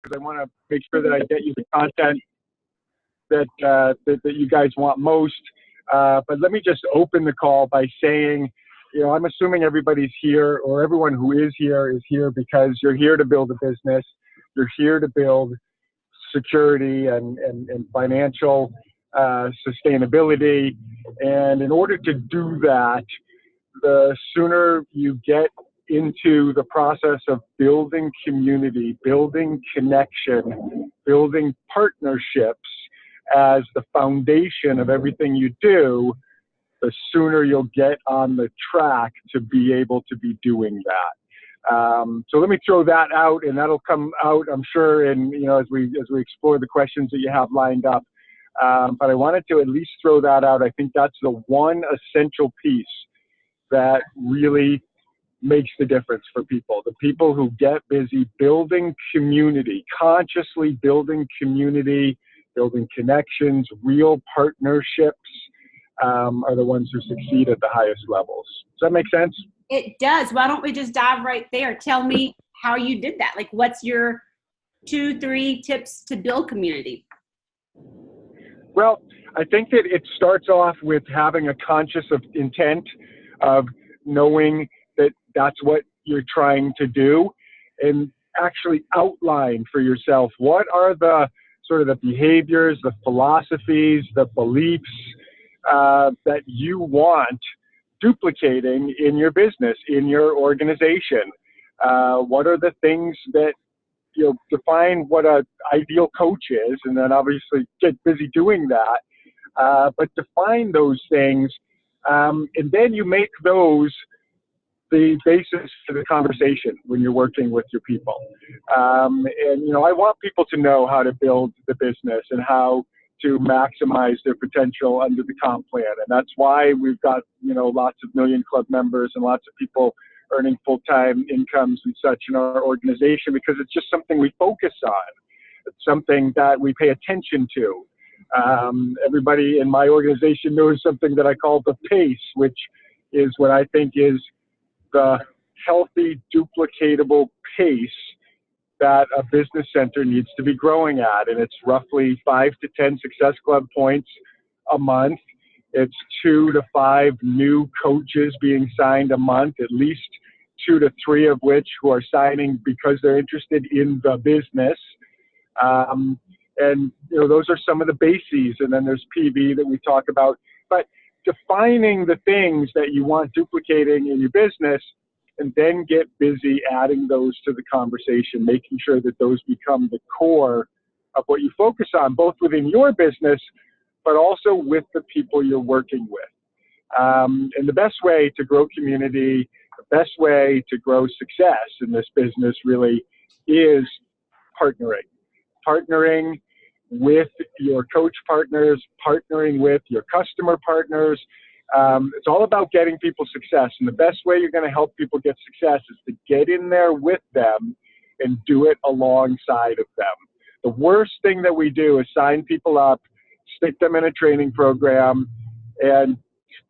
because I want to make sure that I get you the content that you guys want most. But let me just open the call by saying, I'm assuming everybody's here, or everyone who is here because you're here to build a business. You're here to build security and financial sustainability. And in order to do that, the sooner you get into the process of building community, building connection, building partnerships as the foundation of everything you do, the sooner you'll get on the track to be able to be doing that. So let me throw that out, and that'll come out, I'm sure, in, as we explore the questions that you have lined up. But I wanted to at least throw that out. I think that's the one essential piece that really makes the difference for people. The people who get busy building community, consciously building community, building connections, real partnerships, are the ones who succeed at the highest levels. Does that make sense? It does. Why don't we just dive right there? Tell me how you did that. Like, what's your 2-3 tips to build community? Well, I think that it starts off with having a conscious intent of knowing that that's what you're trying to do, and actually outline for yourself what are the sort of the behaviors, the philosophies, the beliefs that you want duplicating in your business, in your organization. What are the things that, define what an ideal coach is, and then obviously get busy doing that. But define those things, and then you make those the basis for the conversation when you're working with your people. And, I want people to know how to build the business and how to maximize their potential under the comp plan. And that's why we've got, lots of Million Club members and lots of people earning full-time incomes and such in our organization, because it's just something we focus on. It's something that we pay attention to. Everybody in my organization knows something that I call the PACE, which is what I think is the healthy, duplicatable pace that a business center needs to be growing at. And it's roughly 5 to 10 Success Club points a month. It's 2 to 5 new coaches being signed a month, at least 2 to 3 of which who are signing because they're interested in the business. And, those are some of the bases. And then there's PV that we talk about. But defining the things that you want duplicating in your business, and then get busy adding those to the conversation, making sure that those become the core of what you focus on, both within your business, but also with the people you're working with. And the best way to grow community, the best way to grow success in this business really is partnering. Partnering with your coach partners, partnering with your customer partners. It's all about getting people success. And the best way you're going to help people get success is to get in there with them and do it alongside of them. The worst thing that we do is sign people up, stick them in a training program, and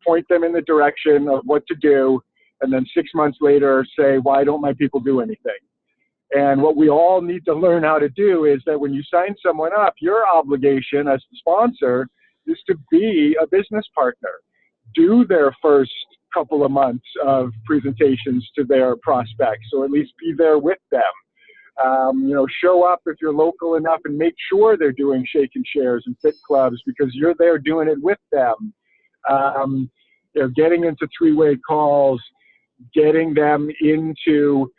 point them in the direction of what to do, and then 6 months later say, why don't my people do anything? And what we all need to learn how to do is that when you sign someone up, your obligation as the sponsor is to be a business partner. Do their first couple of months of presentations to their prospects, or at least be there with them. Show up if you're local enough and make sure they're doing shake and shares and fit clubs because you're there doing it with them. Getting into 3-way calls, getting them into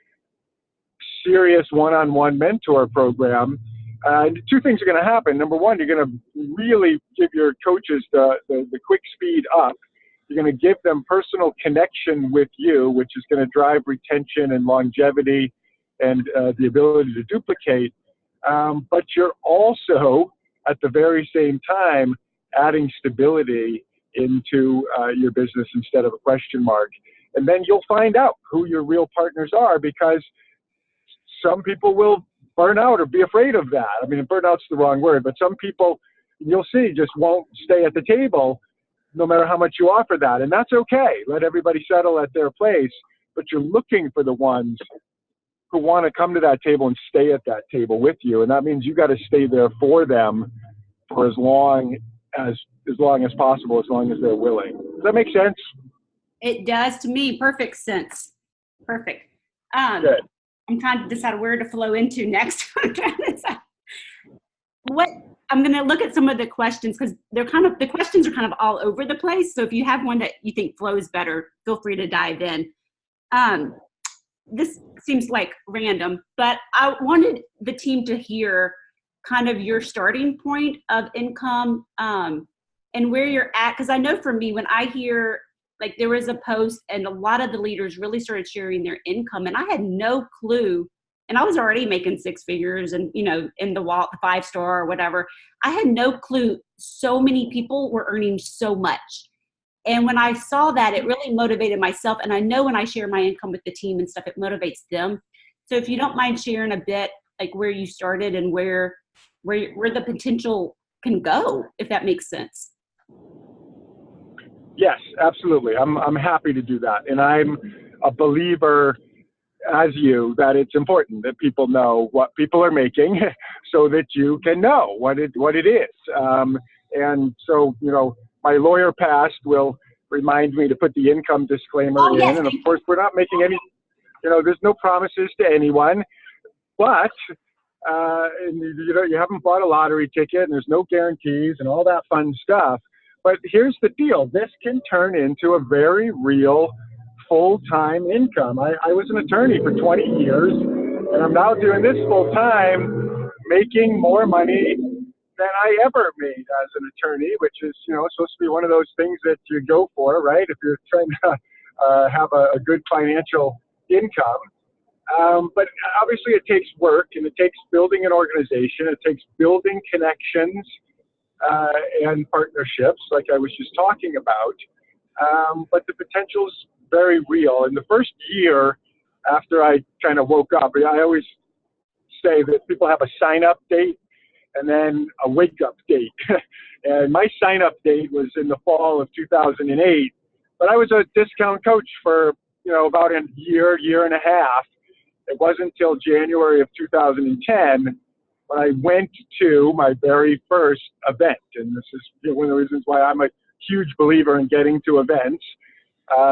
serious one-on-one mentor program. 2 things are going to happen. Number one, you're going to really give your coaches the quick speed up. You're going to give them personal connection with you, which is going to drive retention and longevity and the ability to duplicate. But you're also, at the very same time, adding stability into your business instead of a question mark. And then you'll find out who your real partners are, because some people will burn out or be afraid of that. I mean, burnout's the wrong word, but some people, you'll see, just won't stay at the table no matter how much you offer that. And that's okay. Let everybody settle at their place, but you're looking for the ones who want to come to that table and stay at that table with you. And that means you got to stay there for them for as long as possible, as long as they're willing. Does that make sense? It does to me. Perfect sense. Perfect. Good. I'm trying to decide where to flow into next. I'm going to look at some of the questions because the questions are kind of all over the place. So if you have one that you think flows better, feel free to dive in. This seems like random, but I wanted the team to hear kind of your starting point of income and where you're at. Because I know for me, when I hear, like, there was a post and a lot of the leaders really started sharing their income, and I had no clue. And I was already making six figures and, in the 5-star or whatever. I had no clue so many people were earning so much. And when I saw that, it really motivated myself. And I know when I share my income with the team and stuff, it motivates them. So if you don't mind sharing a bit, like where you started and where the potential can go, if that makes sense. Yes, absolutely. I'm happy to do that. And I'm a believer, as you, that it's important that people know what people are making so that you can know what it is. And so, my lawyer past will remind me to put the income disclaimer in. And of course, we're not making any, there's no promises to anyone, but, you haven't bought a lottery ticket and there's no guarantees and all that fun stuff. But here's the deal. This can turn into a very real full-time income. I was an attorney for 20 years, and I'm now doing this full-time, making more money than I ever made as an attorney, which is, supposed to be one of those things that you go for, right? If you're trying to have a good financial income. But obviously it takes work, and it takes building an organization. It takes building connections and partnerships, like I was just talking about. But the potential's very real. In the first year after I kind of woke up, I always say that people have a sign-up date and then a wake-up date. And my sign-up date was in the fall of 2008, but I was a discount coach for, about a year and a half. It wasn't until January of 2010 when I went to my very first event. And this is one of the reasons why I'm a huge believer in getting to events.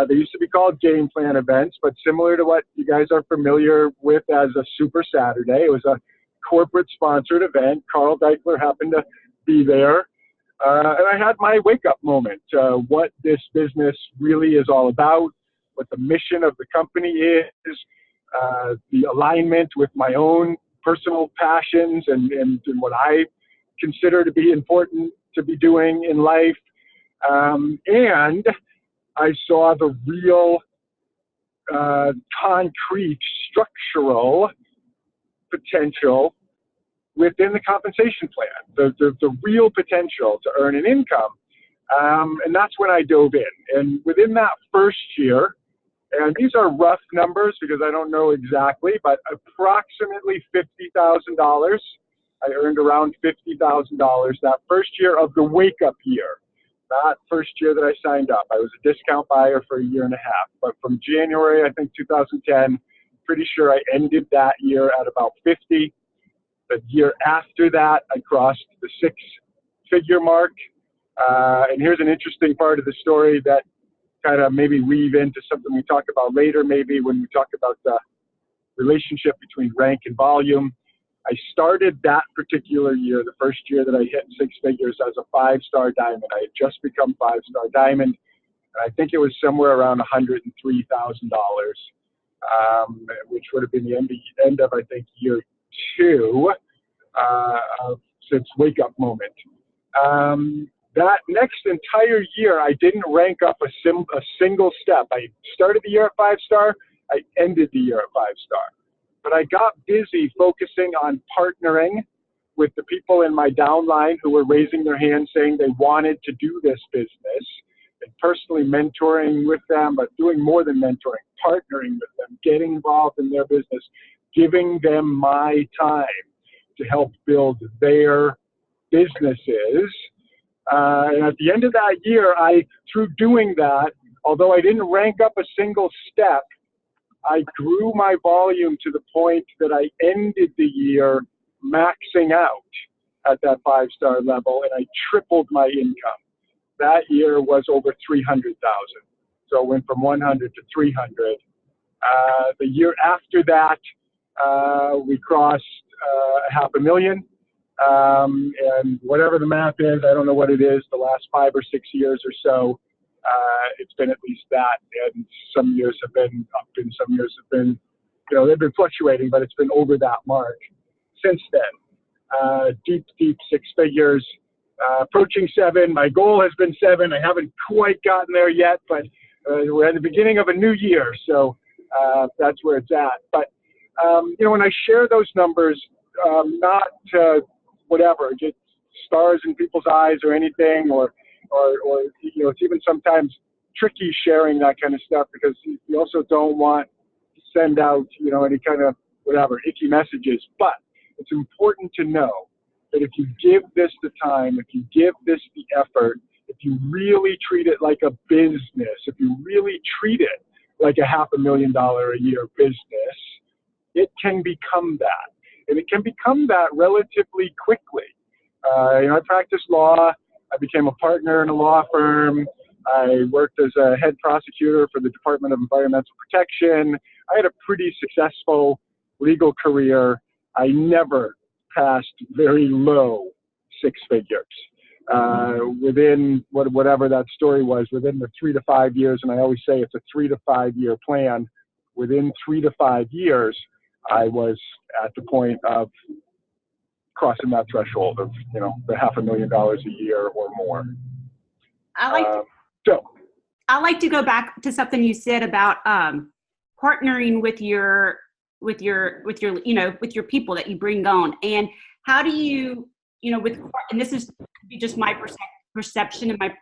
They used to be called game plan events, but similar to what you guys are familiar with as a Super Saturday. It was a corporate sponsored event. Carl Deichler happened to be there. And I had my wake up moment, what this business really is all about, what the mission of the company is, the alignment with my own personal passions and what I consider to be important to be doing in life. And I saw the real concrete structural potential within the compensation plan, the real potential to earn an income. And that's when I dove in. And within that first year, and these are rough numbers because I don't know exactly, but approximately $50,000. I earned around $50,000 that first year of the wake-up year. That first year that I signed up. I was a discount buyer for a year and a half. But from January, I think 2010, pretty sure I ended that year at about 50. The year after that, I crossed the six-figure mark. And here's an interesting part of the story that kind of maybe weave into something we talk about later, maybe when we talk about the relationship between rank and volume. I started that particular year, the first year that I hit six figures, as a 5-star diamond. I had just become 5-star diamond. And I think it was somewhere around $103,000, which would have been the end of I think, year 2 since wake up moment. That next entire year, I didn't rank up a single step. I started the year at 5-star. I ended the year at 5-star. But I got busy focusing on partnering with the people in my downline who were raising their hands saying they wanted to do this business, and personally mentoring with them, but doing more than mentoring, partnering with them, getting involved in their business, giving them my time to help build their businesses. And at the end of that year, through doing that, although I didn't rank up a single step, I grew my volume to the point that I ended the year maxing out at that 5-star level, and I tripled my income. That year was over 300,000. So it went from 100 to 300. The year after that, we crossed 500,000. And whatever the math is, I don't know what it is, the last 5 or 6 years or so, it's been at least that. And some years have been up and some years have been, they've been fluctuating, but it's been over that mark since then. Deep 6 figures, approaching 7. My goal has been 7. I haven't quite gotten there yet, but we're at the beginning of a new year. So that's where it's at. But, when I share those numbers, not whatever, get stars in people's eyes or anything, or it's even sometimes tricky sharing that kind of stuff because you also don't want to send out, any kind of whatever, icky messages. But it's important to know that if you give this the time, if you give this the effort, if you really treat it like a business, if you really treat it like a $500,000 a year business, it can become that. And it can become that relatively quickly. I practiced law. I became a partner in a law firm. I worked as a head prosecutor for the Department of Environmental Protection. I had a pretty successful legal career. I never passed very low 6 figures. Within whatever that story was, within the 3 to 5 years, and I always say it's a 3 to 5 year plan, within 3 to 5 years, I was at the point of crossing that threshold of, the $500,000 a year or more. I like to go back to something you said about partnering with your people that you bring on, and how do you, and this is just my perception and my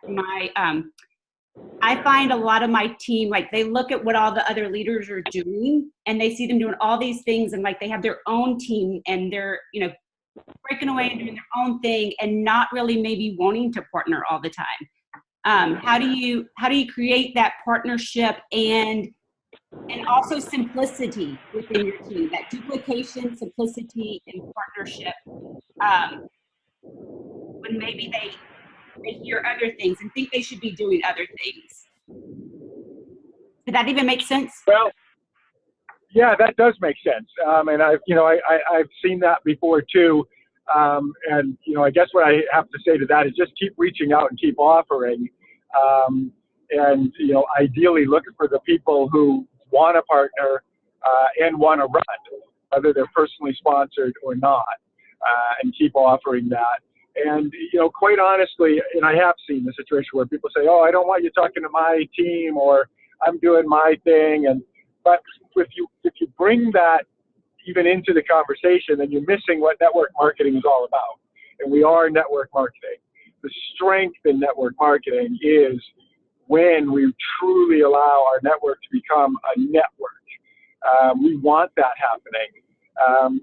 I find a lot of my team, like, they look at what all the other leaders are doing and they see them doing all these things, and like they have their own team and they're, breaking away and doing their own thing and not really maybe wanting to partner all the time. How do you create that partnership and also simplicity within your team, that duplication, simplicity, and partnership, when maybe they hear other things and think they should be doing other things? Did that even make sense? Well, yeah, that does make sense. And I've seen that before too. And, I guess what I have to say to that is just keep reaching out and keep offering. And, ideally looking for the people who want to partner and want to run, whether they're personally sponsored or not, and keep offering that. And, quite honestly, and I have seen the situation where people say, oh, I don't want you talking to my team, or I'm doing my thing. But if you bring that even into the conversation, then you're missing what network marketing is all about. And we are network marketing. The strength in network marketing is when we truly allow our network to become a network. We want that happening.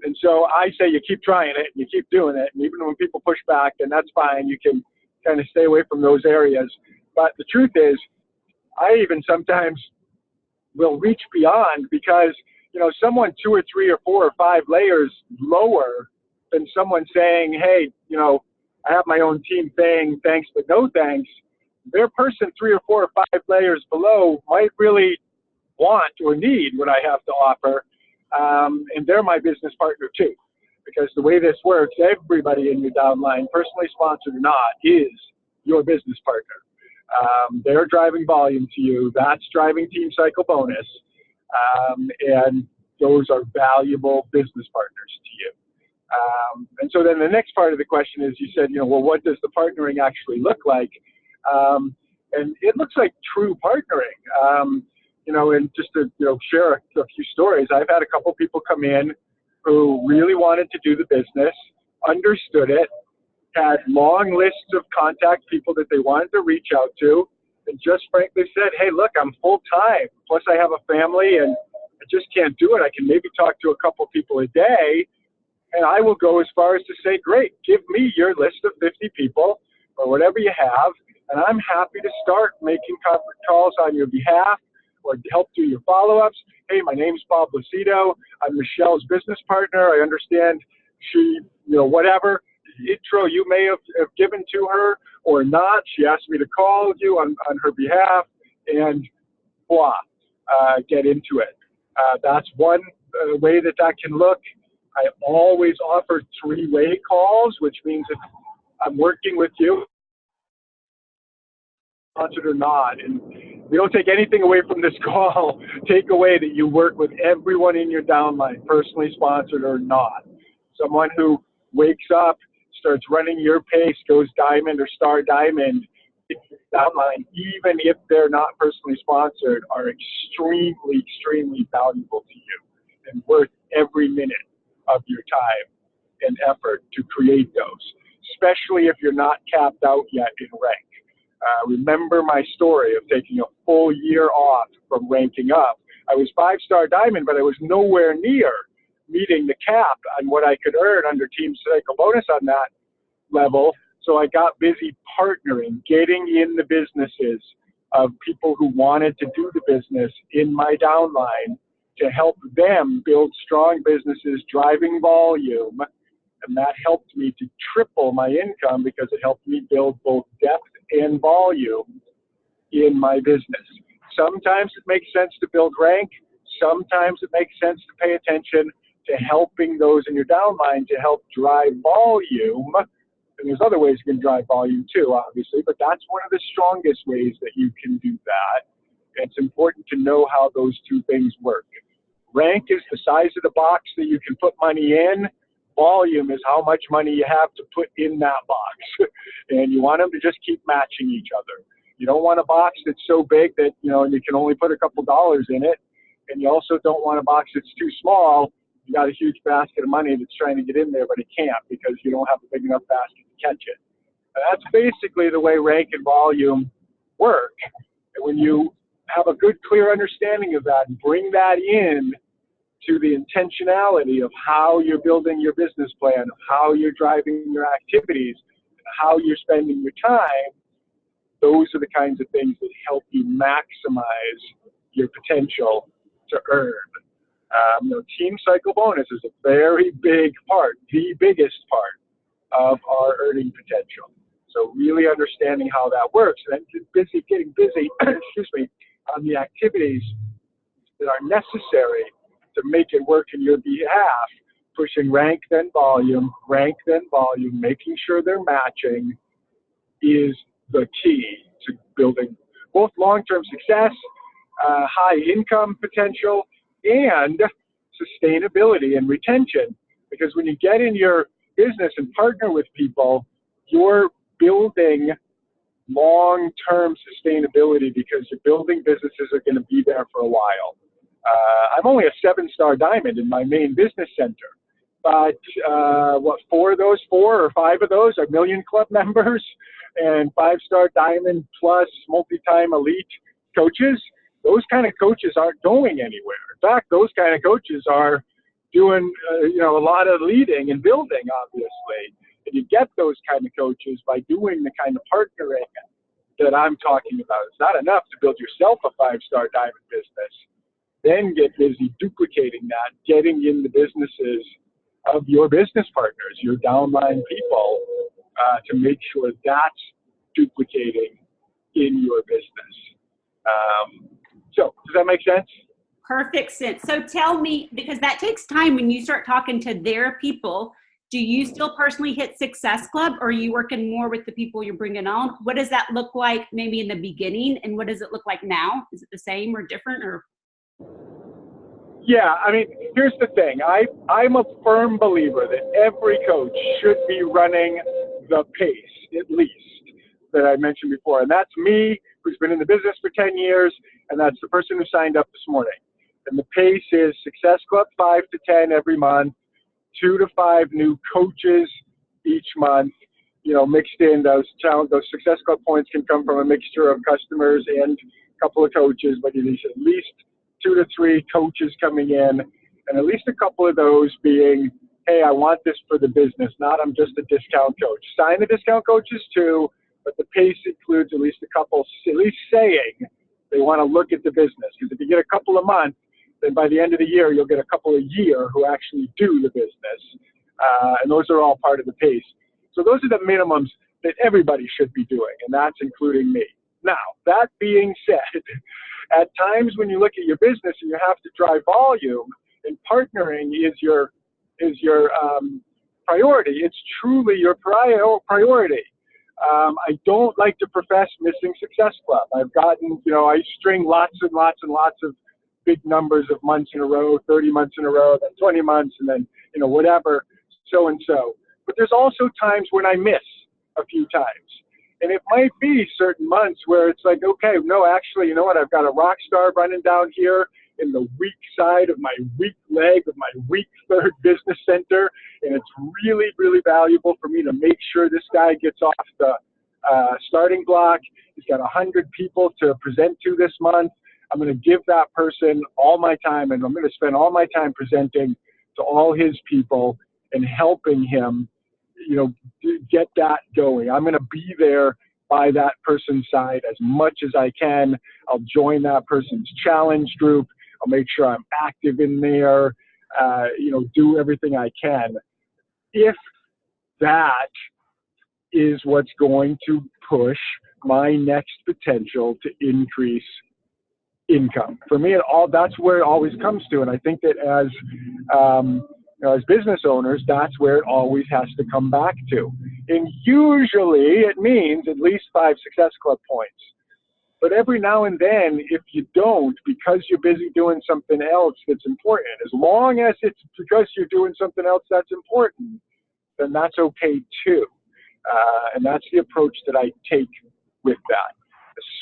And so I say you keep trying it, and you keep doing it. And even when people push back, then that's fine. You can kind of stay away from those areas. But the truth is, I even sometimes will reach beyond, because, someone 2 or 3 or 4 or 5 layers lower than someone saying, hey, I have my own team thing, thanks, but no thanks. Their person 3 or 4 or 5 layers below might really want or need what I have to offer. And they're my business partner too, because the way this works, everybody in your downline, personally sponsored or not, is your business partner. They're driving volume to you. That's driving team cycle bonus. And those are valuable business partners to you. And so then the next part of the question is, you said, well, what does the partnering actually look like? And it looks like true partnering. And just to, share a few stories, I've had a couple people come in who really wanted to do the business, understood it, had long lists of contact people that they wanted to reach out to, and just frankly said, hey, look, I'm full time, plus I have a family and I just can't do it. I can maybe talk to a couple people a day, and I will go as far as to say, great, give me your list of 50 people or whatever you have, and I'm happy to start making conference calls on your behalf, or help do your follow-ups. Hey, my name's Bob Lucido. I'm Michelle's business partner. I understand she, whatever intro you may have given to her or not. She asked me to call you on her behalf, and blah, get into it. That's one way that can look. I always offer three-way calls, which means if I'm working with you, sponsored or not, and we don't take anything away from this call, take away that you work with everyone in your downline, personally sponsored or not. Someone who wakes up, starts running your pace, goes diamond or star diamond, downline, even if they're not personally sponsored, are extremely, extremely valuable to you and worth every minute of your time and effort to create those, especially if you're not capped out yet in rank. Remember my story of taking a full year off from ranking up. I was 5-star diamond, but I was nowhere near meeting the cap on what I could earn under Team Cycle bonus on that level. So I got busy partnering, getting in the businesses of people who wanted to do the business in my downline to help them build strong businesses, driving volume. And that helped me to triple my income because it helped me build both depth and volume in my business. Sometimes it makes sense to build rank. Sometimes it makes sense to pay attention to helping those in your downline to help drive volume. And there's other ways you can drive volume too, obviously, but that's one of the strongest ways that you can do that. It's important to know how those two things work. Rank is the size of the box that you can put money in. Volume is how much money you have to put in that box. And you want them to just keep matching each other. You don't want a box that's so big that, you can only put a couple dollars in it. And you also don't want a box that's too small. You got a huge basket of money that's trying to get in there, but it can't because you don't have a big enough basket to catch it. And that's basically the way rank and volume work. And when you have a good, clear understanding of that and bring that in to the intentionality of how you're building your business plan, of how you're driving your activities, how you're spending your time, those are the kinds of things that help you maximize your potential to earn. Team cycle bonus is a very big part, the biggest part of our earning potential. So really understanding how that works and then getting busy, excuse me, on the activities that are necessary to make it work in your behalf, pushing rank then volume, making sure they're matching is the key to building both long-term success, high income potential, and sustainability and retention. Because when you get in your business and partner with people, you're building long-term sustainability because you're building businesses that are going to be there for a while. I'm only a 7-star diamond in my main business center, but 4 or 5 of those are Million Club members and 5-star diamond plus multi-time elite coaches. Those kind of coaches aren't going anywhere. In fact, those kind of coaches are doing a lot of leading and building, obviously. And you get those kind of coaches by doing the kind of partnering that I'm talking about. It's not enough to build yourself a 5-star diamond business. Then get busy duplicating that, getting in the businesses of your business partners, your downline people, to make sure that's duplicating in your business. So does that make sense? Perfect sense. So tell me, because that takes time when you start talking to their people, do you still personally hit Success Club, or are you working more with the people you're bringing on? What does that look like maybe in the beginning, and what does it look like now? Is it the same or different? Or? Yeah, here's the thing. I'm a firm believer that every coach should be running the pace, at least, that I mentioned before. And that's me, who's been in the business for 10 years, and that's the person who signed up this morning. And the pace is Success Club 5 to 10 every month, 2 to 5 new coaches each month, mixed in. Those Success Club points can come from a mixture of customers and a couple of coaches, but you need at least 2 to 3 coaches coming in, and at least a couple of those being, hey, I want this for the business, not I'm just a discount coach. Sign the discount coaches too, but the pace includes at least a couple, at least saying They want to look at the business, because if you get a couple a month, then by the end of the year, you'll get a couple a year who actually do the business. And those are all part of the pace. So those are the minimums that everybody should be doing, and that's including me. Now, that being said, at times when you look at your business and you have to drive volume, and partnering is your priority, it's truly your priority. I don't like to profess missing Success Club. I've gotten, I string lots and lots and lots of big numbers of months in a row, 30 months in a row, then 20 months, and then, whatever, so and so. But there's also times when I miss a few times. And it might be certain months where it's like, okay, no, actually, you know what? I've got a rock star running down here in the weak side of my weak leg of my weak third business center. And it's really, really valuable for me to make sure this guy gets off the starting block. He's got 100 people to present to this month. I'm going to give that person all my time, and I'm going to spend all my time presenting to all his people and helping him, get that going. I'm going to be there by that person's side as much as I can. I'll join that person's challenge group. I'll make sure I'm active in there, do everything I can. If that is what's going to push my next potential to increase income. For me, that's where it always comes to. And I think that as business owners, that's where it always has to come back to. And usually it means at least 5 Success Club points. But every now and then, if you don't, because you're busy doing something else that's important, as long as it's because you're doing something else that's important, then that's okay too. And that's the approach that I take with that.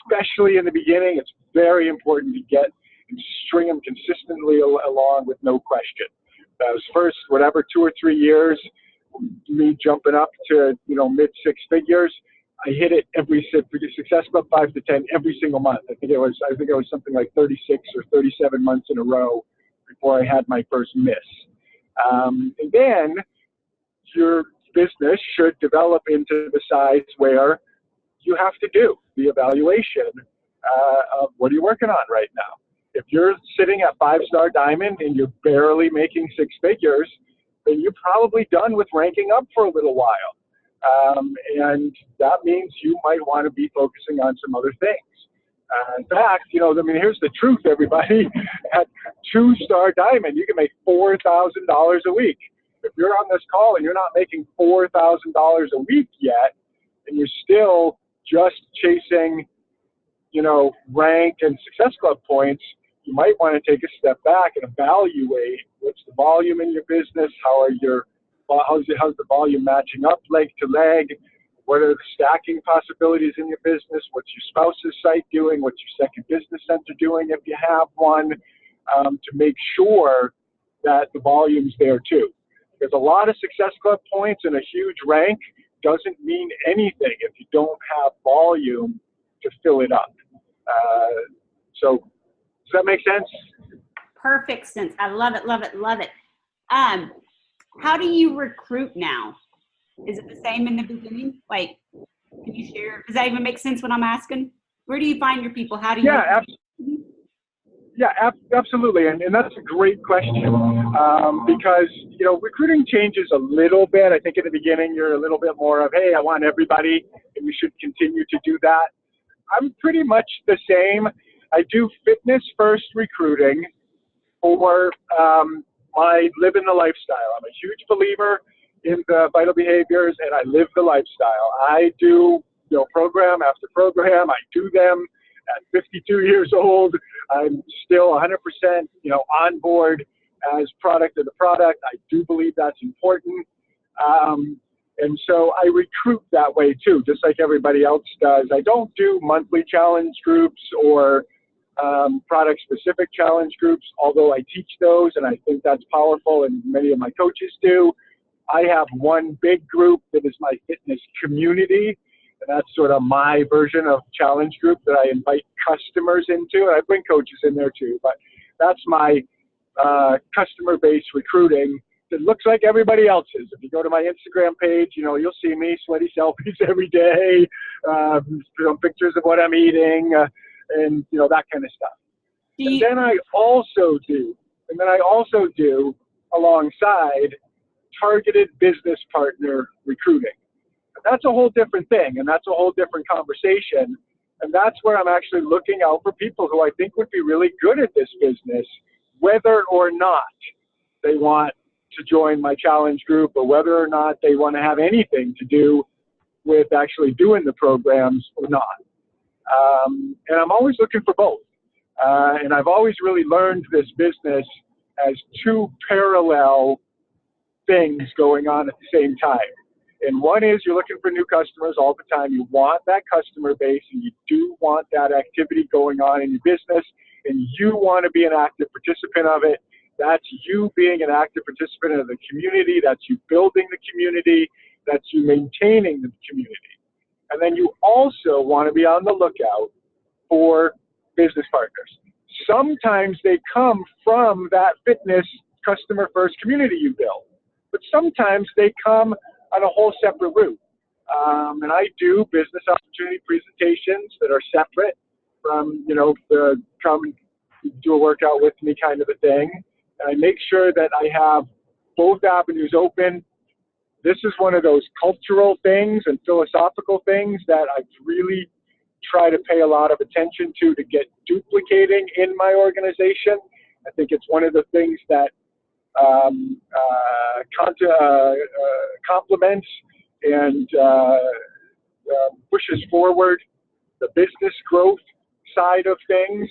Especially in the beginning, it's very important to get and string them consistently along with no question. Those first, 2 or 3 years, me jumping up to, mid 6 figures, I hit it every Success Club 5 to 10 every single month. I think it was something like 36 or 37 months in a row before I had my first miss. And then your business should develop into the size where you have to do the evaluation of what are you working on right now. If you're sitting at 5-star diamond and you're barely making 6 figures, then you're probably done with ranking up for a little while. And that means you might want to be focusing on some other things. In fact, here's the truth, everybody. At 2-star diamond, you can make $4,000 a week. If you're on this call and you're not making $4,000 a week yet, and you're still just chasing, rank and Success Club points, you might want to take a step back and evaluate what's the volume in your business, how's the volume matching up leg to leg, what are the stacking possibilities in your business, what's your spouse's site doing, what's your second business center doing if you have one, to make sure that the volume's there too. Because a lot of Success Club points and a huge rank doesn't mean anything if you don't have volume to fill it up. So does that make sense? Perfect sense. I love it, love it, love it. How do you recruit now? Is it the same in the beginning? Like, can you share? Does that even make sense what I'm asking? Where do you find your people? How do you? Yeah, absolutely. And that's a great question because, recruiting changes a little bit. I think in the beginning, you're a little bit more of, hey, I want everybody, and we should continue to do that. I'm pretty much the same. I do fitness first recruiting for my living the lifestyle. I'm a huge believer in the vital behaviors, and I live the lifestyle. I do, program after program. I do them at 52 years old. I'm still 100%, on board as product of the product. I do believe that's important. And so I recruit that way too, just like everybody else does. I don't do monthly challenge groups or product-specific challenge groups, although I teach those, and I think that's powerful, and many of my coaches do. I have one big group that is my fitness community, and that's sort of my version of challenge group that I invite customers into. And I bring coaches in there too, but that's my customer-based recruiting. It looks like everybody else's. If you go to my Instagram page, you'll see me sweaty selfies every day, pictures of what I'm eating. and that kind of stuff. And then I also do alongside targeted business partner recruiting. And that's a whole different thing, and that's a whole different conversation. And that's where I'm actually looking out for people who I think would be really good at this business, whether or not they want to join my challenge group or whether or not they want to have anything to do with actually doing the programs or not. And I'm always looking for both. And I've always really learned this business as two parallel things going on at the same time. And one is you're looking for new customers all the time. You want that customer base, and you do want that activity going on in your business, and you want to be an active participant of it. That's you being an active participant of the community. That's you building the community. That's you maintaining the community. And then you also want to be on the lookout for business partners. Sometimes they come from that fitness customer first community you build, but sometimes they come on a whole separate route. And I do business opportunity presentations that are separate from, the come do a workout with me kind of a thing. And I make sure that I have both avenues open. This is one of those cultural things and philosophical things that I really try to pay a lot of attention to get duplicating in my organization. I think it's one of the things that complements and pushes forward the business growth side of things.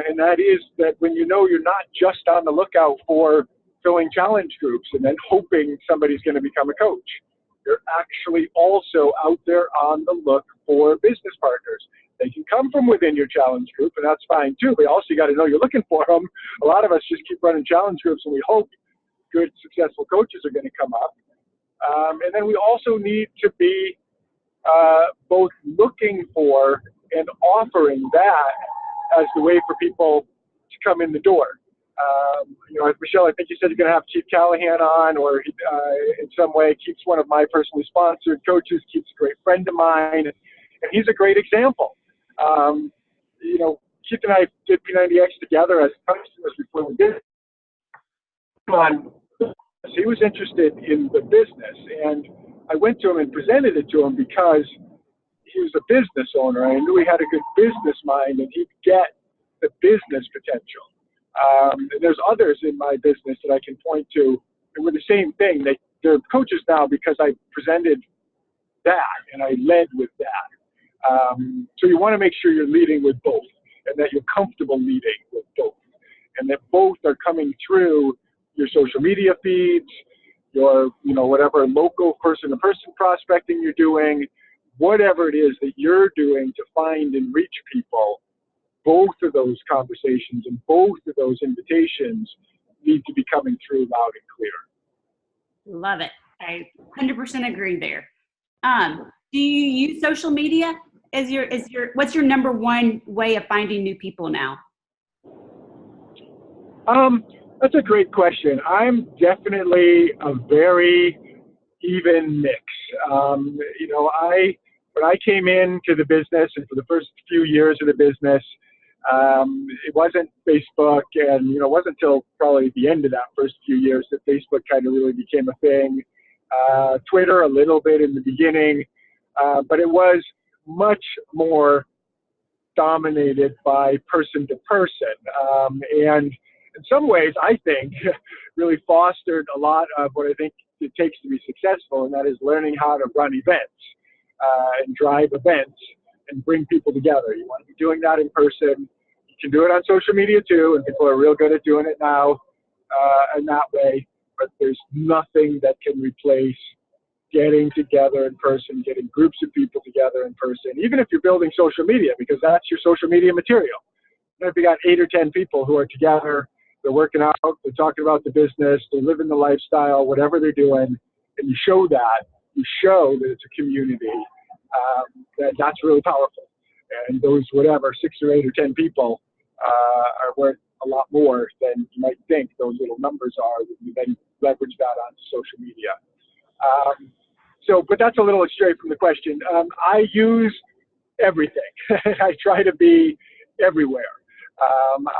And that is that when you're not just on the lookout for filling challenge groups and then hoping somebody's going to become a coach. You're actually also out there on the look for business partners. They can come from within your challenge group, and that's fine too, but also you got to know you're looking for them. A lot of us just keep running challenge groups and we hope good, successful coaches are going to come up. And then we also need to be both looking for and offering that as the way for people to come in the door. Michelle, I think you said you're going to have Chief Callahan on, or in some way keeps one of my personally sponsored coaches, keeps a great friend of mine, and he's a great example. Keith and I did P90X together as customers before we did it. He was interested in the business, and I went to him and presented it to him because he was a business owner. I knew he had a good business mind, and he'd get the business potential. And there's others in my business that I can point to, and we're the same thing. They're coaches now because I presented that and I led with that. So you want to make sure you're leading with both, and that you're comfortable leading with both, and that both are coming through your social media feeds, your, whatever local person-to-person prospecting you're doing, whatever it is that you're doing to find and reach people. Both of those conversations and both of those invitations need to be coming through loud and clear. Love it. I 100% agree there. Do you use social media what's your number one way of finding new people now? That's a great question. I'm definitely a very even mix. When I came into the business, and for the first few years of the business, it wasn't Facebook, and it wasn't until probably the end of that first few years that Facebook kind of really became a thing. Twitter a little bit in the beginning, but it was much more dominated by person to person, and in some ways I think really fostered a lot of what I think it takes to be successful, and that is learning how to run events and drive events and bring people together. You want to be doing that in person. You can do it on social media too, and people are real good at doing it now in that way, but there's nothing that can replace getting together in person, getting groups of people together in person, even if you're building social media, because that's your social media material. And if you got 8 or 10 people who are together, they're working out, they're talking about the business, they're living the lifestyle, whatever they're doing, and you show that it's a community, that's really powerful. And those 6 or 8 or 10 people are worth a lot more than you might think those little numbers are when you then leverage that onto social media. But that's a little astray from the question. I use everything. I try to be everywhere.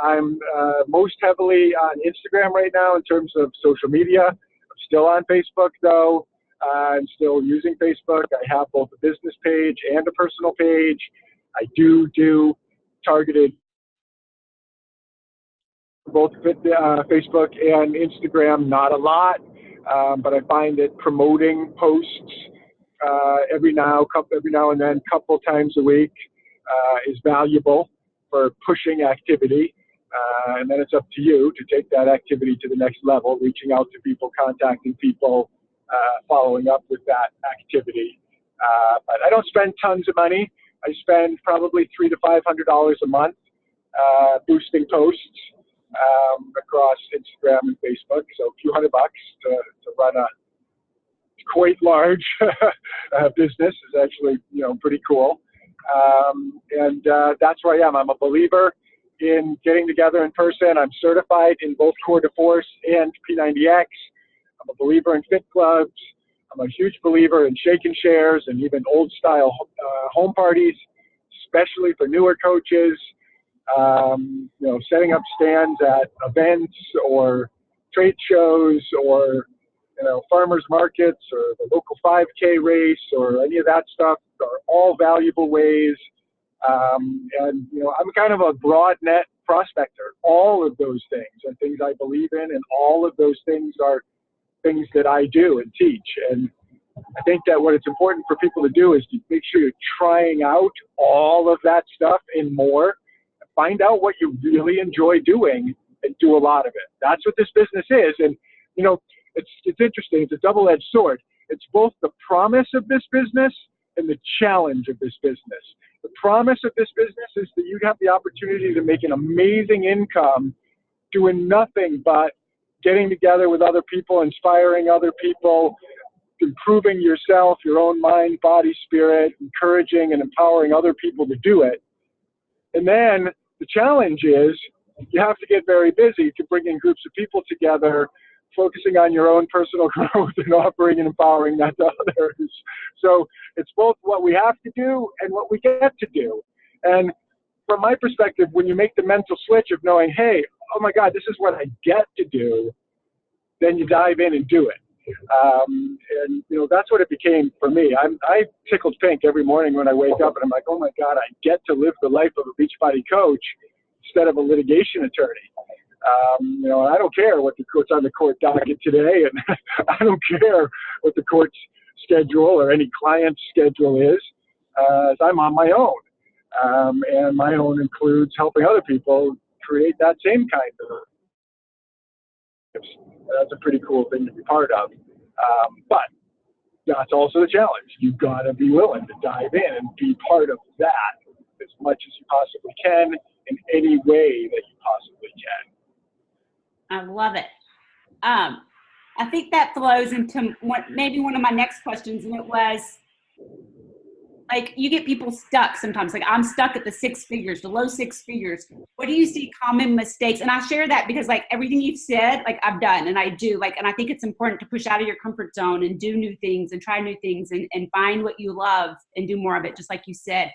I'm most heavily on Instagram right now in terms of social media. I'm still on Facebook, though. I'm still using Facebook. I have both a business page and a personal page. I do targeted both Facebook and Instagram, not a lot, but I find that promoting posts every now and then, couple times a week, is valuable for pushing activity. And then it's up to you to take that activity to the next level, reaching out to people, contacting people, following up with that activity. But I don't spend tons of money. I spend probably $300 to $500 a month boosting posts across Instagram and Facebook. So a few $100 to run a quite large business is actually, pretty cool. And that's where I am. I'm a believer in getting together in person. I'm certified in both Core de Force and P90X. I'm a believer in fit clubs. I'm a huge believer in shake and shares and even old style home parties, especially for newer coaches. Setting up stands at events or trade shows or farmers markets or the local 5K race or any of that stuff are all valuable ways. And I'm kind of a broad net prospector. All of those things are things I believe in, and all of those things are things that I do and teach. And I think that what it's important for people to do is to make sure you're trying out all of that stuff and more. Find out what you really enjoy doing and do a lot of it. That's what this business is. And, it's interesting. It's a double-edged sword. It's both the promise of this business and the challenge of this business. The promise of this business is that you have the opportunity to make an amazing income doing nothing but getting together with other people, inspiring other people, improving yourself, your own mind, body, spirit, encouraging and empowering other people to do it. And then the challenge is you have to get very busy to bring in groups of people together, focusing on your own personal growth and offering and empowering that to others. So it's both what we have to do and what we get to do. And from my perspective, when you make the mental switch of knowing, hey, oh my God, this is what I get to do, then you dive in and do it. And that's what it became for me. I tickled pink every morning when I wake up, and I'm like, oh my God, I get to live the life of a Beachbody coach instead of a litigation attorney. I don't care what what's on the court docket today, and I don't care what the court's schedule or any client's schedule is. As I'm on my own, and my own includes helping other people create that same kind of. That's a pretty cool thing to be part of. But that's also the challenge. You've got to be willing to dive in and be part of that as much as you possibly can in any way that you possibly can. I love it. I think that flows into maybe one of my next questions, and it was, like, you get people stuck sometimes. Like, I'm stuck at the six figures, the low six figures. What do you see common mistakes? And I share that because, like, everything you've said, like, I've done and I do. And I think it's important to push out of your comfort zone and do new things and try new things and find what you love and do more of it, just like you said.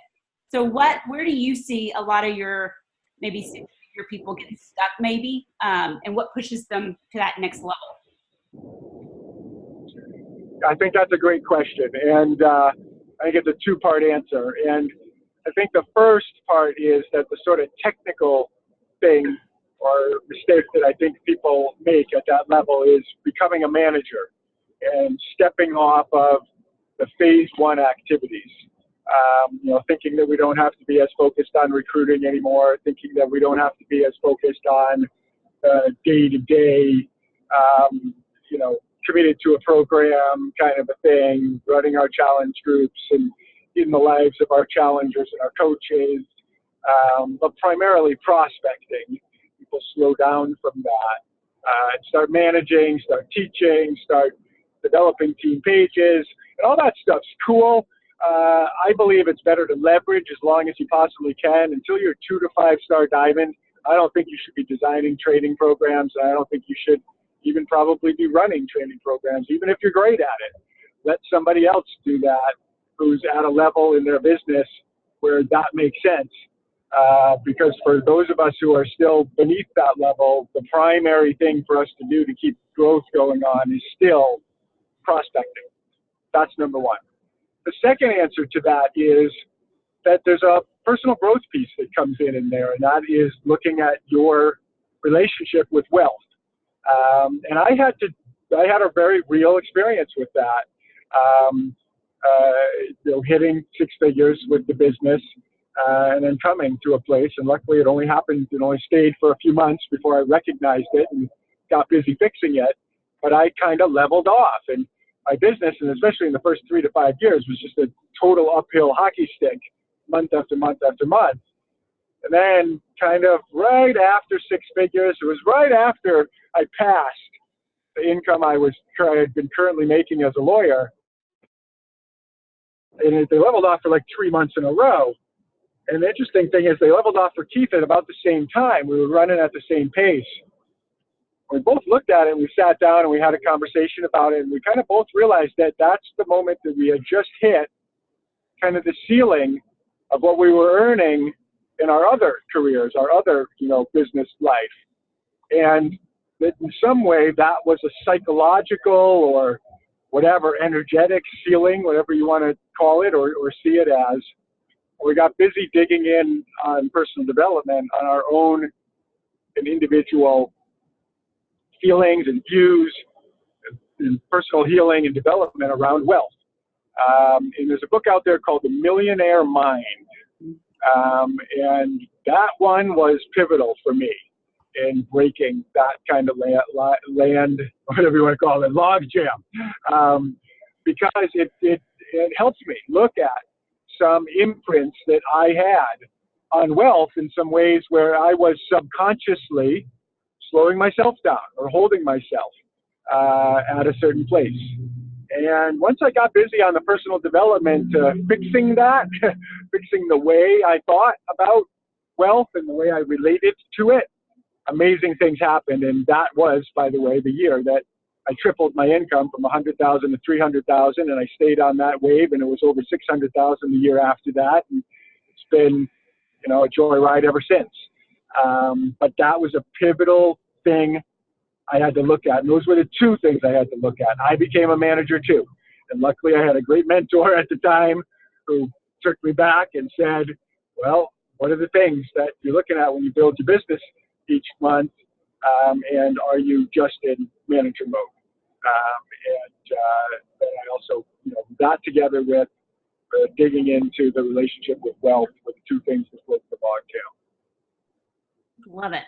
So where do you see a lot of your maybe six-figure people getting stuck maybe, and what pushes them to that next level? I think that's a great question. And I think it's a two-part answer. And I think the first part is that the sort of technical thing or mistake that I think people make at that level is becoming a manager and stepping off of the phase one activities. Thinking that we don't have to be as focused on recruiting anymore, thinking that we don't have to be as focused on day-to-day, committed to a program kind of a thing, running our challenge groups and in the lives of our challengers and our coaches, but primarily prospecting. People slow down from that and start managing, start teaching, start developing team pages, and all that stuff's cool. I believe it's better to leverage as long as you possibly can. Until you're 2 to 5 star diamond, I don't think you should be designing training programs. I don't think you should even probably be running training programs, even if you're great at it. Let somebody else do that who's at a level in their business where that makes sense. Because for those of us who are still beneath that level, the primary thing for us to do to keep growth going on is still prospecting. That's number one. The second answer to that is that there's a personal growth piece that comes in there, and that is looking at your relationship with wealth. And I had a very real experience with that. Hitting six figures with the business, and then coming to a place, and luckily it only stayed for a few months before I recognized it and got busy fixing it. But I kind of leveled off, and my business, and especially in the first 3 to 5 years, was just a total uphill hockey stick, month after month after month. And then kind of right after six figures, it was right after I passed the income I had been currently making as a lawyer. And they leveled off for like 3 months in a row. And the interesting thing is they leveled off for Keith at about the same time. We were running at the same pace. We both looked at it, and we sat down and we had a conversation about it. And we kind of both realized that that's the moment that we had just hit kind of the ceiling of what we were earning in our other careers, our other, business life. And that in some way that was a psychological or whatever, energetic ceiling, whatever you want to call it or see it as. We got busy digging in on personal development, on our own and individual feelings and views and personal healing and development around wealth. And there's a book out there called The Millionaire Mind. And that one was pivotal for me in breaking that kind of land, whatever you want to call it, log jam. Because it helps me look at some imprints that I had on wealth in some ways where I was subconsciously slowing myself down or holding myself at a certain place. And once I got busy on the personal development, fixing that, fixing the way I thought about wealth and the way I related to it, amazing things happened. And that was, by the way, the year that I tripled my income from $100,000 to $300,000, and I stayed on that wave, and it was over $600,000 the year after that. And it's been, a joyride ever since. But that was a pivotal thing I had to look at. And those were the two things I had to look at. I became a manager too. And luckily I had a great mentor at the time who took me back and said, well, what are the things that you're looking at when you build your business each month? And are you just in manager mode? And I also, that together with digging into the relationship with wealth were the two things that float the log tail. Love it.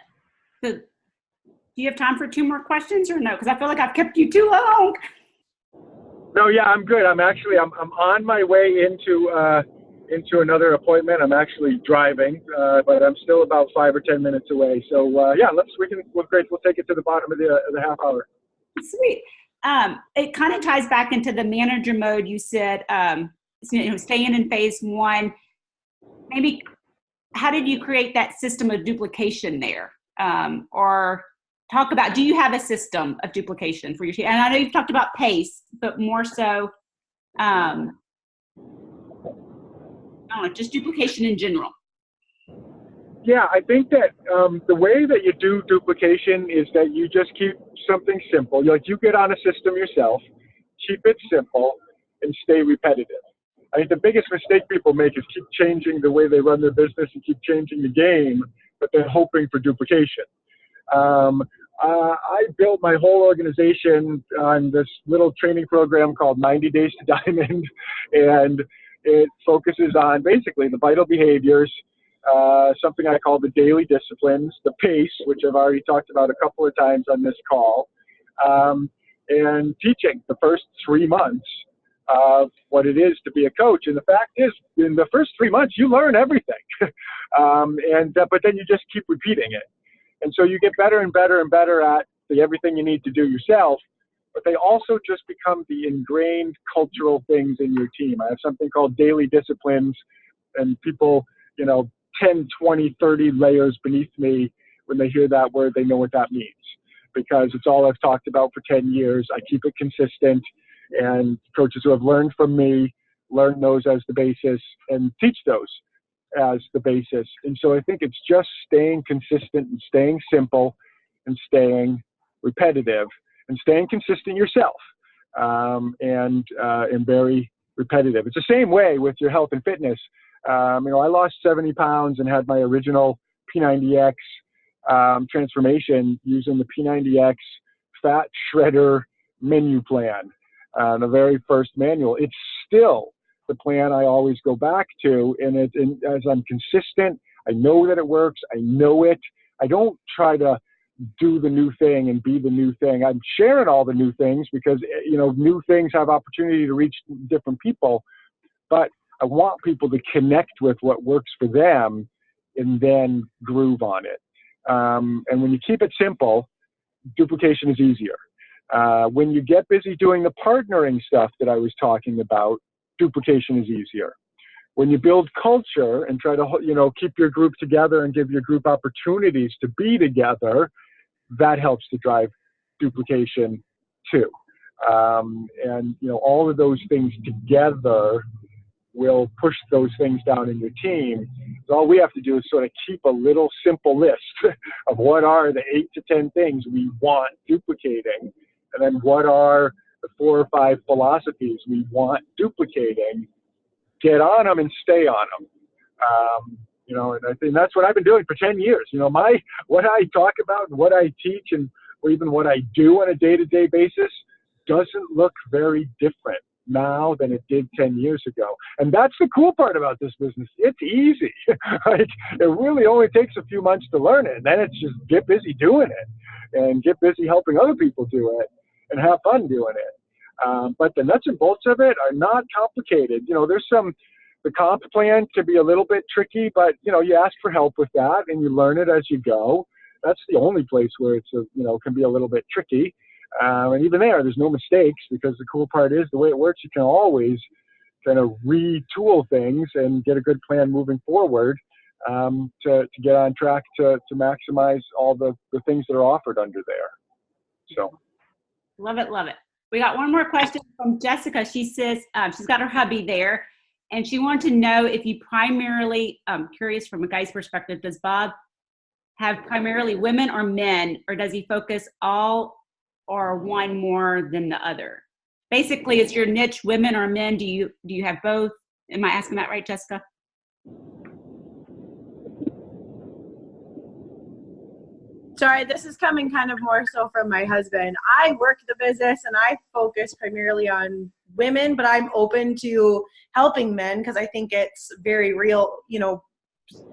So, do you have time for 2 more questions or no? Because I feel like I've kept you too long. No, yeah, I'm good. I'm on my way into another appointment. I'm actually driving, but I'm still about 5 or 10 minutes away. So yeah, we'll take it to the bottom of the half hour. Sweet. It kind of ties back into the manager mode. You said, staying in phase 1. Maybe how did you create that system of duplication there? Or talk about, do you have a system of duplication for your team? And I know you've talked about pace, but more so, I don't know, just duplication in general. Yeah, I think that the way that you do duplication is that you just keep something simple. You get on a system yourself, keep it simple, and stay repetitive. I think the biggest mistake people make is keep changing the way they run their business and keep changing the game, but they're hoping for duplication. I built my whole organization on this little training program called 90 Days to Diamond, and it focuses on basically the vital behaviors, something I call the daily disciplines, the pace, which I've already talked about a couple of times on this call, and teaching the first 3 months of what it is to be a coach. And the fact is, in the first 3 months, you learn everything, but then you just keep repeating it. And so you get better and better and better at everything you need to do yourself, but they also just become the ingrained cultural things in your team. I have something called daily disciplines, and people, 10, 20, 30 layers beneath me, when they hear that word, they know what that means, because it's all I've talked about for 10 years. I keep it consistent, and coaches who have learned from me learn those as the basis and teach those as the basis. And so I think it's just staying consistent and staying simple and staying repetitive and staying consistent yourself, and very repetitive. It's the same way with your health and fitness. I lost 70 pounds and had my original P90X transformation using the P90X fat shredder menu plan, the very first manual. It's still the plan I always go back to, and as I'm consistent, I know that it works. I know it. I don't try to do the new thing and be the new thing. I'm sharing all the new things because, new things have opportunity to reach different people, but I want people to connect with what works for them and then groove on it. And when you keep it simple, duplication is easier. When you get busy doing the partnering stuff that I was talking about, duplication is easier. When you build culture and try to, keep your group together and give your group opportunities to be together, that helps to drive duplication too. And all of those things together will push those things down in your team. So all we have to do is sort of keep a little simple list of what are the 8 to 10 things we want duplicating, and then what are the 4 or 5 philosophies we want duplicating. Get on them and stay on them. And I think that's what I've been doing for 10 years. What I talk about and what I teach and or even what I do on a day-to-day basis doesn't look very different now than it did 10 years ago. And that's the cool part about this business. It's easy. It really only takes a few months to learn it. And then it's just get busy doing it and get busy helping other people do it and have fun doing it. But the nuts and bolts of it are not complicated. The comp plan can be a little bit tricky, but you ask for help with that and you learn it as you go. That's the only place where it's can be a little bit tricky. And even there's no mistakes, because the cool part is the way it works, you can always kind of retool things and get a good plan moving forward, to get on track to maximize all the things that are offered under there. So. Love it. Love it. We got one more question from Jessica. She says, she's got her hubby there, and she wanted to know if you primarily, curious from a guy's perspective, does Bob have primarily women or men, or does he focus all or one more than the other? Basically, is your niche women or men? Do you have both? Am I asking that right, Jessica? Sorry, this is coming kind of more so from my husband. I work the business and I focus primarily on women, but I'm open to helping men because I think it's very real,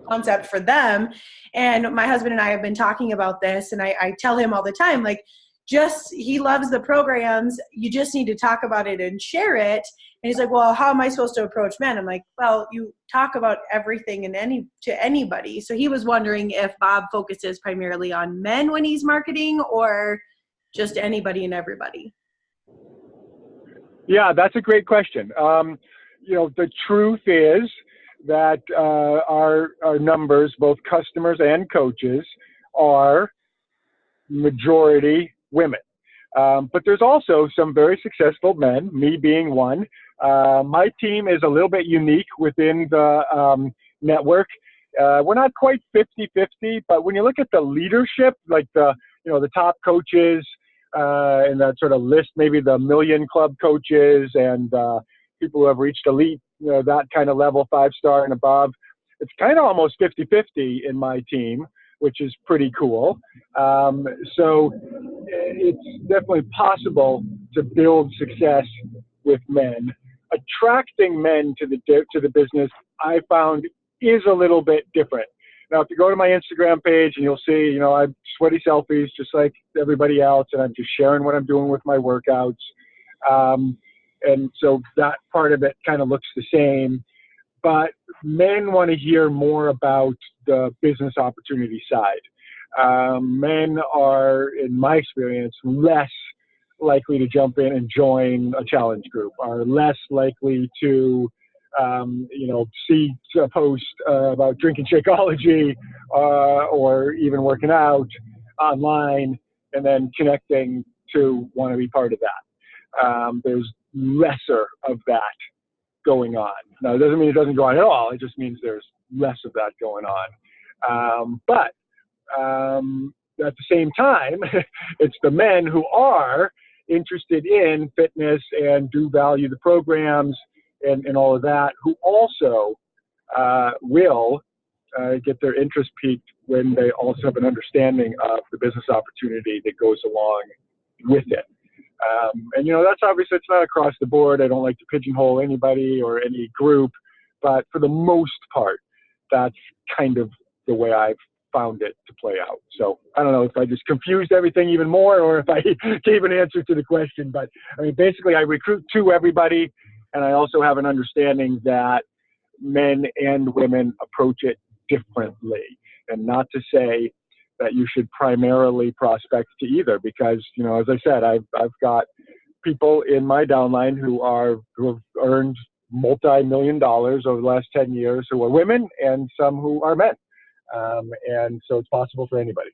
concept for them. And my husband and I have been talking about this, and I tell him all the time, he loves the programs. You just need to talk about it and share it. And he's like, well, how am I supposed to approach men? I'm like, well, you talk about everything to anybody. So he was wondering if Bob focuses primarily on men when he's marketing, or just anybody and everybody. Yeah, that's a great question. The truth is that our numbers, both customers and coaches, are majority women. But there's also some very successful men, me being one. My team is a little bit unique within the network. We're not quite 50-50, but when you look at the leadership, like the top coaches and that sort of list, maybe the Million Club coaches and people who have reached elite, that kind of level, 5-star and above, it's kind of almost 50-50 in my team, which is pretty cool. So it's definitely possible to build success with men. Attracting men to the business, I found, is a little bit different. Now, if you go to my Instagram page and you'll see, I have sweaty selfies just like everybody else, and I'm just sharing what I'm doing with my workouts. And so that part of it kind of looks the same. But men want to hear more about the business opportunity side. Men are, in my experience, less likely to jump in and join a challenge group, are less likely to, see a post about drinking Shakeology or even working out online and then connecting to want to be part of that. There's lesser of that going on. Now, it doesn't mean it doesn't go on at all. It just means there's less of that going on. But at the same time, it's the men who are interested in fitness and do value the programs and all of that, who also will get their interest piqued when they also have an understanding of the business opportunity that goes along with it. And, that's obviously, it's not across the board. I don't like to pigeonhole anybody or any group, but for the most part, that's kind of the way I've found it to play out. So I don't know if I just confused everything even more or if I gave an answer to the question, but I mean, basically I recruit to everybody, and I also have an understanding that men and women approach it differently, and not to say that you should primarily prospect to either, because, as I said, I've got people in my downline who have earned multi-million dollars over the last 10 years who are women, and some who are men. And so it's possible for anybody.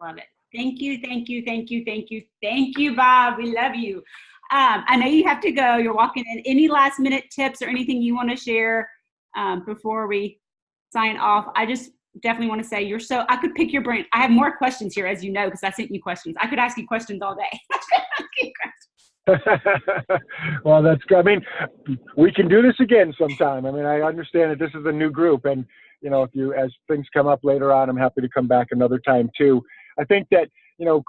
Love it. Thank you, thank you, thank you, thank you, thank you, Bob. We love you. I know you have to go. You're walking in. Any last minute tips or anything you want to share before we sign off? I just definitely want to say I could pick your brain. I have more questions here, as you know, because I sent you questions. I could ask you questions all day. Well, that's good. I mean, we can do this again sometime. I mean, I understand that this is a new group, and as things come up later on, I'm happy to come back another time too. I think that,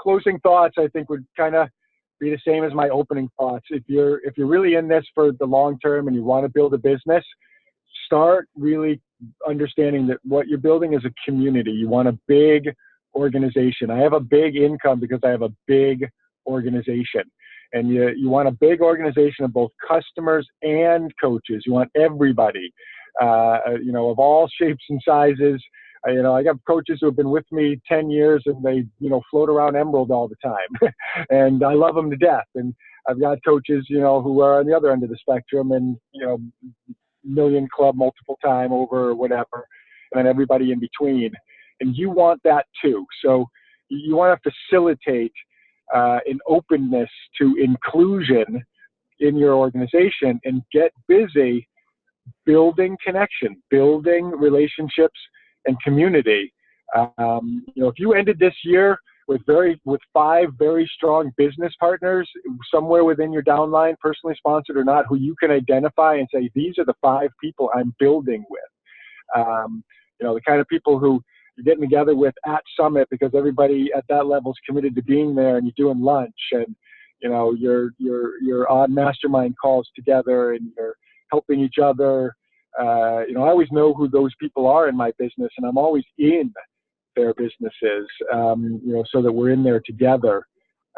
closing thoughts, I think would kind of be the same as my opening thoughts. If you're really in this for the long term and you want to build a business, start really understanding that what you're building is a community. You want a big organization. I have a big income because I have a big organization. And you want a big organization of both customers and coaches. You want everybody, of all shapes and sizes. I got coaches who have been with me 10 years and they, float around Emerald all the time. And I love them to death. And I've got coaches, who are on the other end of the spectrum and, million club multiple time over or whatever, and everybody in between. And you want that too. So you want to facilitate an openness to inclusion in your organization and get busy building connection, building relationships and community. If you ended this year with 5 very strong business partners somewhere within your downline, personally sponsored or not, who you can identify and say, these are the 5 people I'm building with. The kind of people who you're getting together with at Summit because everybody at that level is committed to being there, and you're doing lunch, and you're on mastermind calls together, and you're helping each other. I always know who those people are in my business, and I'm always in their businesses, so that we're in there together.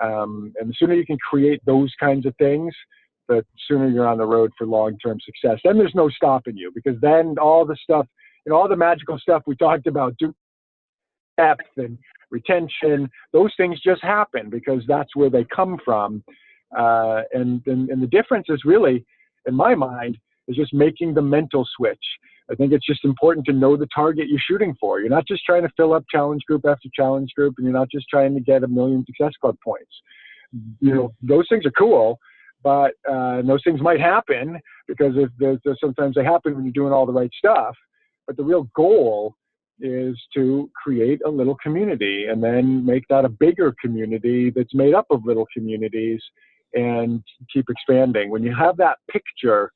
And the sooner you can create those kinds of things, the sooner you're on the road for long-term success. Then there's no stopping you, because then all the stuff, all the magical stuff we talked about, depth and retention, those things just happen because that's where they come from. And the difference is really, in my mind, is just making the mental switch. I think it's just important to know the target you're shooting for. You're not just trying to fill up challenge group after challenge group, and you're not just trying to get 1 million Success Club points. Those things are cool, but those things might happen because sometimes they happen when you're doing all the right stuff. But the real goal is to create a little community and then make that a bigger community that's made up of little communities and keep expanding. When you have that picture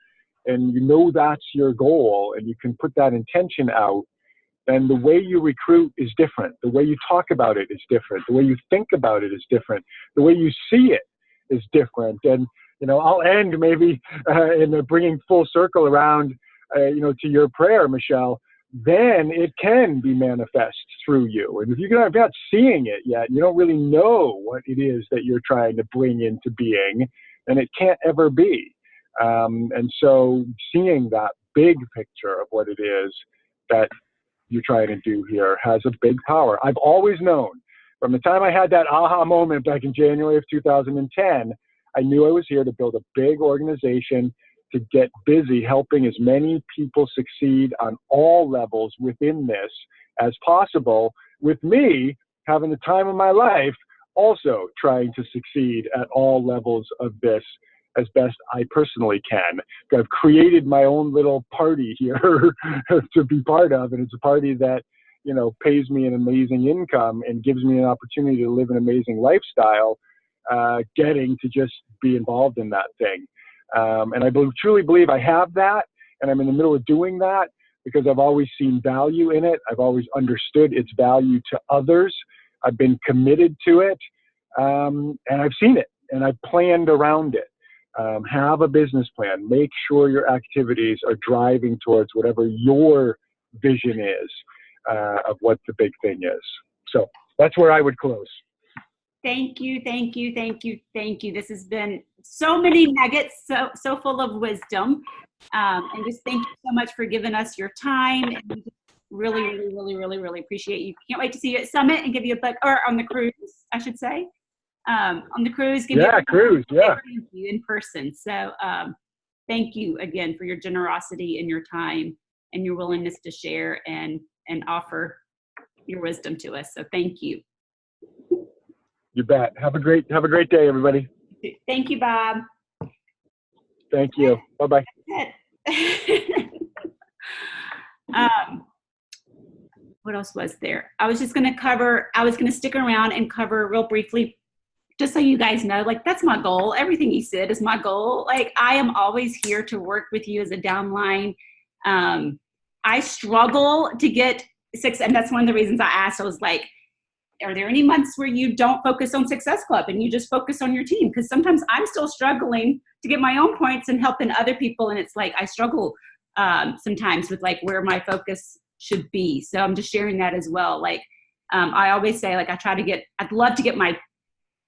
and that's your goal and you can put that intention out, then the way you recruit is different. The way you talk about it is different. The way you think about it is different. The way you see it is different. And, I'll end maybe in bringing full circle around, to your prayer, Michelle. Then it can be manifest through you. And if you're not seeing it yet, you don't really know what it is that you're trying to bring into being, and it can't ever be. And so seeing that big picture of what it is that you're trying to do here has a big power. I've always known, from the time I had that aha moment back in January of 2010, I knew I was here to build a big organization, to get busy helping as many people succeed on all levels within this as possible, with me having the time of my life also trying to succeed at all levels of this as best I personally can. I've created my own little party here to be part of, and it's a party that, you know, pays me an amazing income and gives me an opportunity to live an amazing lifestyle, getting to just be involved in that thing. And I truly believe I have that, and I'm in the middle of doing that because I've always seen value in it. I've always understood its value to others. I've been committed to it, and I've seen it, and I've planned around it. Have a business plan. Make sure your activities are driving towards whatever your vision is of what the big thing is. So that's where I would close. Thank you, thank you, thank you, thank you. This has been so many nuggets, so full of wisdom. And just thank you so much for giving us your time. And we just really appreciate you. Can't wait to see you at Summit and give you a book, or on the cruise, I should say. On the cruise. Cruise. Yeah. Thank you in person. So thank you again for your generosity and your time and your willingness to share and offer your wisdom to us. So thank you. You bet. Have a great day, everybody. Thank you, Bob. Thank you. Bye-bye. What else was there? I was going to stick around and cover real briefly, just so you guys know, like, that's my goal. Everything he said is my goal. Like, I am always here to work with you as a downline. I struggle to get success, and that's one of the reasons I asked. I was like, are there any months where you don't focus on Success Club and you just focus on your team? Because sometimes I'm still struggling to get my own points and helping other people. And it's like, I struggle sometimes with like where my focus should be. So I'm just sharing that as well. Like, I always say, like, I'd love to get my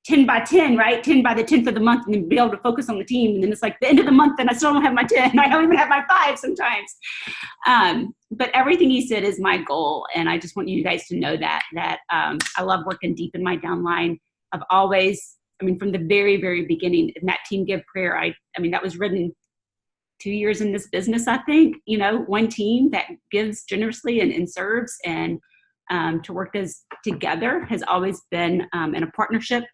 10 by 10, right? 10 by the 10th of the month, and then be able to focus on the team. And then it's like the end of the month and I still don't have my 10. I don't even have my 5 sometimes. But everything he said is my goal. And I just want you guys to know that I love working deep in my downline. I've always, from the very, very beginning in that Team Give prayer, I mean, that was written 2 years in this business, I think, one team that gives generously and serves, and to work as together has always been, in a partnership,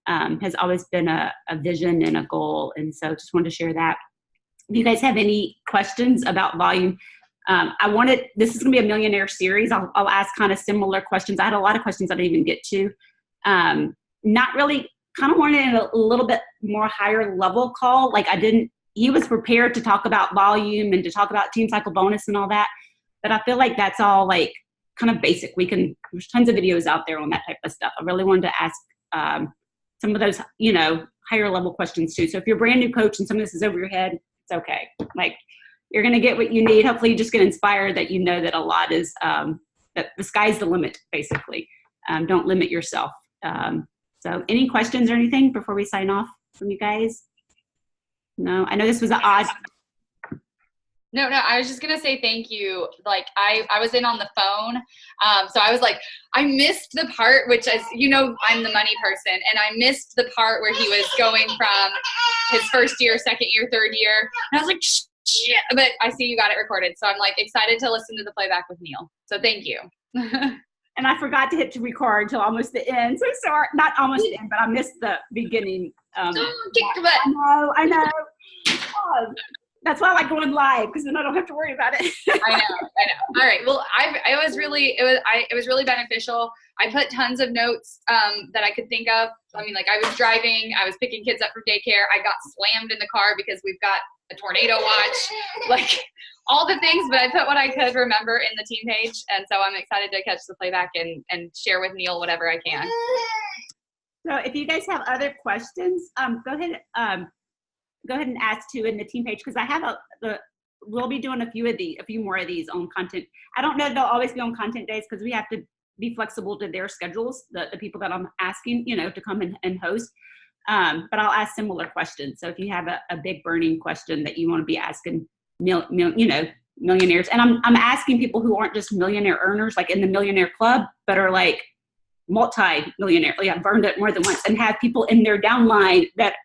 has always been a vision and a goal. And so just wanted to share that. If you guys have any questions about volume, this is going to be a Millionaire series. I'll ask kind of similar questions. I had a lot of questions I didn't even get to. Not really, kind of wanted a little bit more higher level call. Like, he was prepared to talk about volume and to talk about team cycle bonus and all that. But I feel like that's all like kind of basic. There's tons of videos out there on that type of stuff. I really wanted to ask some of those, higher level questions too. So if you're a brand new coach and some of this is over your head, it's okay. Like, you're going to get what you need. Hopefully you just get inspired that you know that a lot is, that the sky's the limit, basically. Don't limit yourself. So any questions or anything before we sign off from you guys? No, I know this was an odd. No, I was just going to say thank you. Like, I was in on the phone. So I was like, I missed the part, which is, I'm the money person. And I missed the part where he was going from his first year, second year, third year. And I was like, shit. But I see you got it recorded. So I'm like excited to listen to the playback with Neil. So thank you. And I forgot to hit to record until almost the end. So sorry, not almost the end, but I missed the beginning. Kick your butt. I know. That's why I like going live, because then I don't have to worry about it. I know. All right. Well, it was really beneficial. I put tons of notes that I could think of. I was driving, I was picking kids up from daycare. I got slammed in the car because we've got a tornado watch, like all the things, but I put what I could remember in the team page. And so I'm excited to catch the playback and share with Neil whatever I can. So if you guys have other questions, go ahead and ask too in the team page, because I have we'll be doing a few more of these on content. I don't know if they'll always be on content days, because we have to be flexible to their schedules, the people that I'm asking, to come and host. But I'll ask similar questions. So if you have a big burning question that you want to be asking, millionaires, and I'm asking people who aren't just millionaire earners, like in the Millionaire Club, but are like multi-millionaire, I've earned it more than once, and have people in their downline that,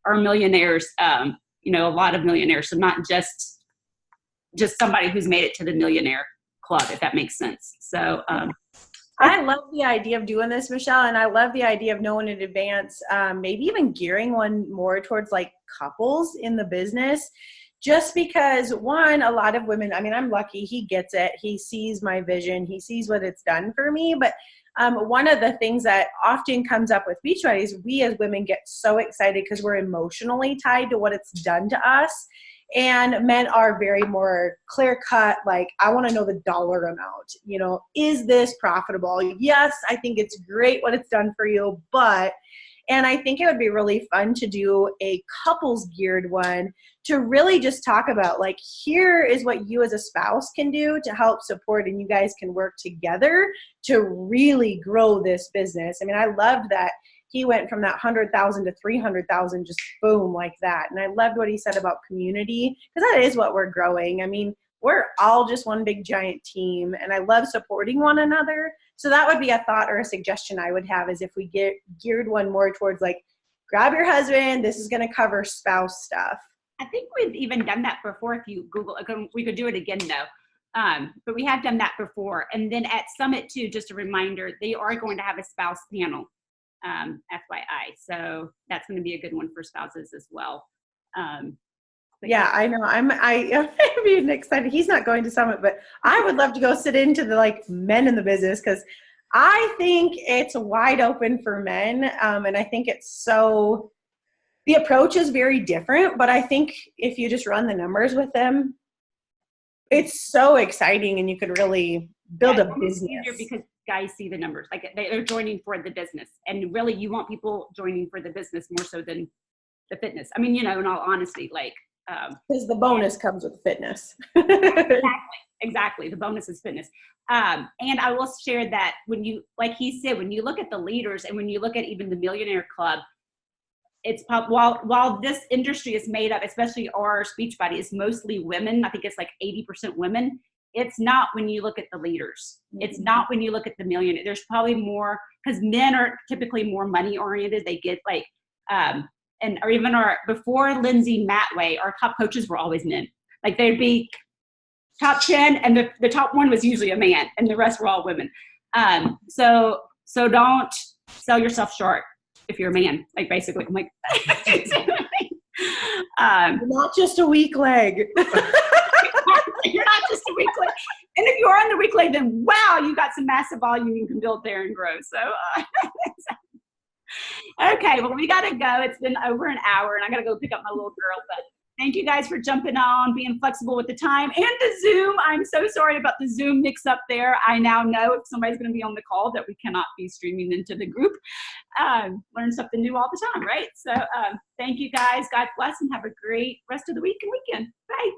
are millionaires, a lot of millionaires. So not just somebody who's made it to the Millionaire Club, if that makes sense. So I love the idea of doing this, Michelle, and I love the idea of knowing in advance, maybe even gearing one more towards like couples in the business. Just because, one, a lot of women, I mean, I'm lucky, he gets it. He sees my vision. He sees what it's done for me. But one of the things that often comes up with Beachbody is we as women get so excited because we're emotionally tied to what it's done to us. And men are very more clear cut, like, I want to know the dollar amount. You know, is this profitable? Yes, I think it's great what it's done for you, but, and I think it would be really fun to do a couples geared one to really just talk about, like, here is what you as a spouse can do to help support, and you guys can work together to really grow this business. I mean, I loved that he went from that 100,000 to 300,000, just boom, like that. And I loved what he said about community, because that is what we're growing. I mean, we're all just one big giant team, and I love supporting one another. So that would be a thought or a suggestion I would have, is if we get geared one more towards like, grab your husband, this is going to cover spouse stuff. I think we've even done that before. If you Google, we could do it again though. But we have done that before. And then at Summit too, just a reminder, they are going to have a spouse panel, FYI. So that's going to be a good one for spouses as well. Yeah, I know. I'm being excited. He's not going to Summit, but I would love to go sit into the like men in the business, because I think it's wide open for men. And I think it's so, the approach is very different, but I think if you just run the numbers with them, it's so exciting, and you could really build a business. Because guys see the numbers, like they're joining for the business, and really you want people joining for the business more so than the fitness. I mean, you know, in all honesty, like, because the bonus comes with fitness. Exactly. The bonus is fitness. And I will share that when you, like he said, when you look at the leaders and when you look at even the Millionaire Club, it's while this industry is made up, especially our Beachbody, is mostly women. I think it's like 80% women. It's not when you look at the leaders. It's not when you look at the millionaire. There's probably more, because men are typically more money oriented. They get like, or even before Lindsay Matway, our top coaches were always men. Like they'd be top 10, and the top one was usually a man, and the rest were all women. So don't sell yourself short if you're a man. Like basically, I'm like, not just a weak leg. You're not just a weak leg. And if you are on the weak leg, then wow, you got some massive volume you can build there and grow. So. Okay, well, we got to go. It's been over an hour, and I got to go pick up my little girl. But thank you guys for jumping on, being flexible with the time and the Zoom. I'm so sorry about the Zoom mix up there. I now know if somebody's going to be on the call that we cannot be streaming into the group. Learn something new all the time, right? So thank you guys. God bless, and have a great rest of the week and weekend. Bye.